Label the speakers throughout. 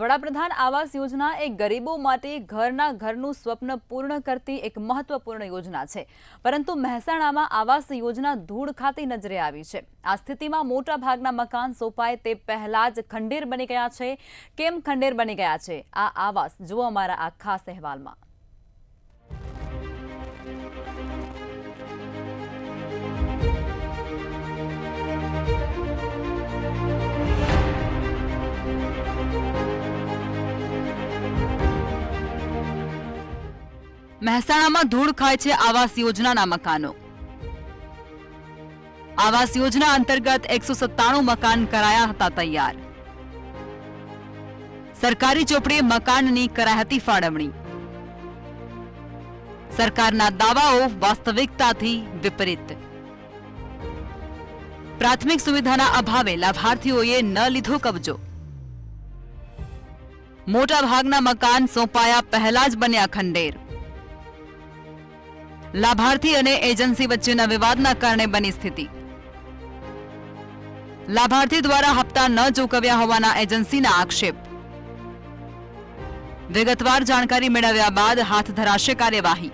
Speaker 1: વડાપ્રધાન આવાસ યોજના એ ગરીબો માટે ઘરનું સ્વપ્ન પૂર્ણ કરતી એક મહત્વપૂર્ણ યોજના છે, પરંતુ મહેસાણામાં આવાસ યોજના ધૂળ ખાતી નજરે આવી છે। આ સ્થિતિમાં મોટા ભાગના મકાન સોંપાય તે પહેલા જ ખંડેર બની ગયા છે। કેમ ખંડેર બની ગયા છે આ આવાસ, જુઓ અમારા આ ખાસ અહેવાલમાં। મહેસાણામાં ધૂળ ખાય છે આવાસ યોજનાના મકાનો। આવાસ યોજના અંતર્ગત 197 મકાન કરાયા હતા તૈયાર। સરકારી ચોપડીએ મકાનની કરાઈ હતી ફાળવણી। સરકારના દાવાઓ વાસ્તવિકતાથી વિપરીત। પ્રાથમિક સુવિધાના અભાવે લાભાર્થીઓએ ન લીધો કબજો। મોટા ભાગના મકાન સોંપાયા પહેલા જ બન્યા ખંડેર। લાભાર્થી અને એજન્સી વચ્ચેના વિવાદના કારણે બની સ્થિતિ। લાભાર્થી દ્વારા હપ્તા ન ચૂકવ્યા હોવાના એજન્સીના આક્ષેપ। વિગતવાર જાણકારી મેળવ્યા બાદ હાથ ધરાશે કાર્યવાહી।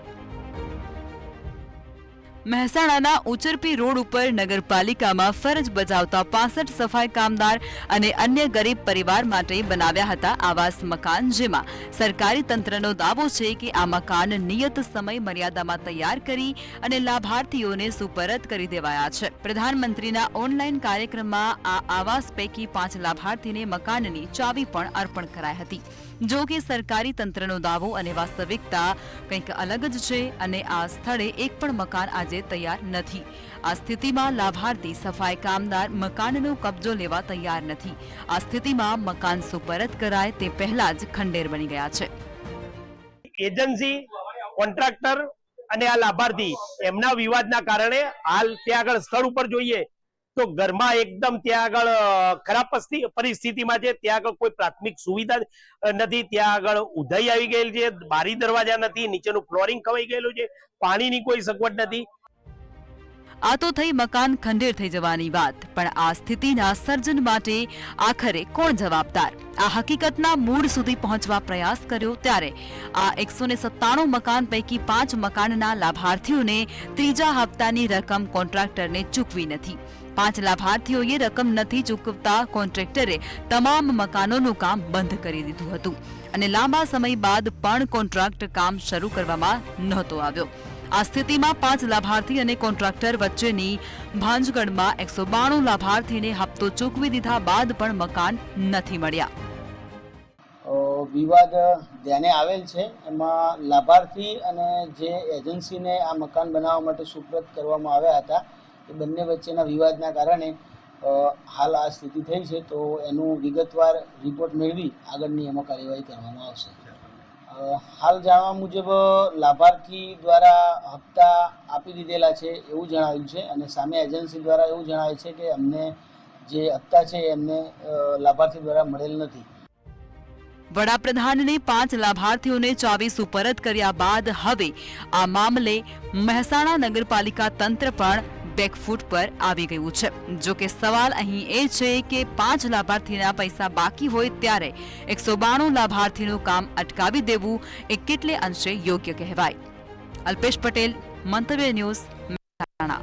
Speaker 1: મહેસાણાના ઉચરપી રોડ ઉપર નગરપાલિકામાં ફરજ બજાવતા 65 સફાઈ કામદાર અને અન્ય ગરીબ પરિવાર માટે બનાવ્યા હતા આવાસ મકાન, જેમાં સરકારી તંત્રનો દાવો છે કે આ મકાન નિયત સમય મર્યાદામાં તૈયાર કરી અને લાભાર્થીઓને સુપરત કરી દેવાયા છે। પ્રધાનમંત્રીના ઓનલાઈન કાર્યક્રમમાં આ આવાસ પૈકી 5 લાભાર્થીને મકાનની ચાવી પણ અર્પણ કરાઈ હતી। જો કે સરકારી તંત્રનો દાવો અને વાસ્તવિકતા કંઈક અલગ જ છે અને આ સ્થળે એક પણ મકાન આજે તૈયાર નથી। આ સ્થિતિમાં લાભાર્થી સફાઈ કામદાર મકાનનો કબજો લેવા તૈયાર નથી। આ સ્થિતિમાં મકાન સુપરત કરાય તે પહેલા જ ખંડેર બની ગયા છે।
Speaker 2: એજન્સી, કોન્ટ્રાક્ટર અને આ લાભાર્થી એમના વિવાદના કારણે હાલ ત્યાં આગળ સ્થળ ઉપર જોઈએ તો ઘરમાં એકદમ ત્યાં આગળ ખરાબ પરિસ્થિતિમાં છે। ત્યાં આગળ કોઈ પ્રાથમિક સુવિધા નથી, ત્યાં આગળ ઉધાઈ આવી ગયેલ છે, બારી દરવાજા નથી, નીચેનું ફ્લોરિંગ ખવાઈ ગયેલું છે, પાણીની કોઈ સગવડ નથી।
Speaker 1: આ તો થઈ મકાન ખંડેર થઈ જવાની વાત, પણ આ સ્થિતિના સર્જન માટે આખરે કોણ જવાબદાર? આ હકીકતના મૂળ સુધી પહોંચવા પ્રયાસ કર્યો ત્યારે આ 197 મકાન પૈકી 5 મકાનના લાભાર્થીઓને ત્રીજા હપ્તાની રકમ કોન્ટ્રાક્ટરને ચૂકવી નથી। 5 લાભાર્થીઓએ રકમ નથી ચૂકવતા કોન્ટ્રાક્ટરે તમામ મકાનોનું કામ બંધ કરી દીધું હતું અને લાંબા સમય બાદ પણ કોન્ટ્રાક્ટ કામ શરૂ કરવામાં નહોતો આવ્યો। આ સ્થિતિમાં 5 લાભાર્થી અને કોન્ટ્રાક્ટર વચ્ચેની ભાંજગઢમાં 192 લાભાર્થીને હપ્તો ચૂકવી દીધા બાદ પણ મકાન નથી મળ્યા।
Speaker 3: વિવાદ ધ્યાને આવેલ છે, એમાં લાભાર્થી અને જે એજન્સીને આ મકાન બનાવવા માટે સુપ્રત કરવામાં આવ્યા હતા એ બંને વચ્ચેના વિવાદના કારણે હાલ આ સ્થિતિ થઈ છે। તો એનું વિગતવાર રિપોર્ટ મેળવી આગળની એમાં કાર્યવાહી કરવામાં આવશે। હાલ જાણવા મુજબ લાભાર્થી દ્વારા હપ્તા આપી દીધેલા છે એવું જણાવ્યું છે અને સામે એજન્સી દ્વારા એવું જણાવે છે કે અમને જે હપ્તા છે એમને લાભાર્થી દ્વારા મળેલ નથી।
Speaker 1: વડાપ્રધાનને 5 લાભાર્થીઓને ચાવી સુપરત કર્યા બાદ હવે આ મામલે મહેસાણા નગરપાલિકા તંત્ર પણ બેકફૂટ પર આવી ગયું છે। જો કે સવાલ અહીં એ છે કે 5 લાભાર્થીના પૈસા બાકી હોય ત્યારે 192 લાભાર્થીનું કામ અટકાવી દેવું એ કેટલે અંશે યોગ્ય કહેવાય? અલ્પેશ પટેલ, મંતવ્ય ન્યૂઝ, મહેસાણા।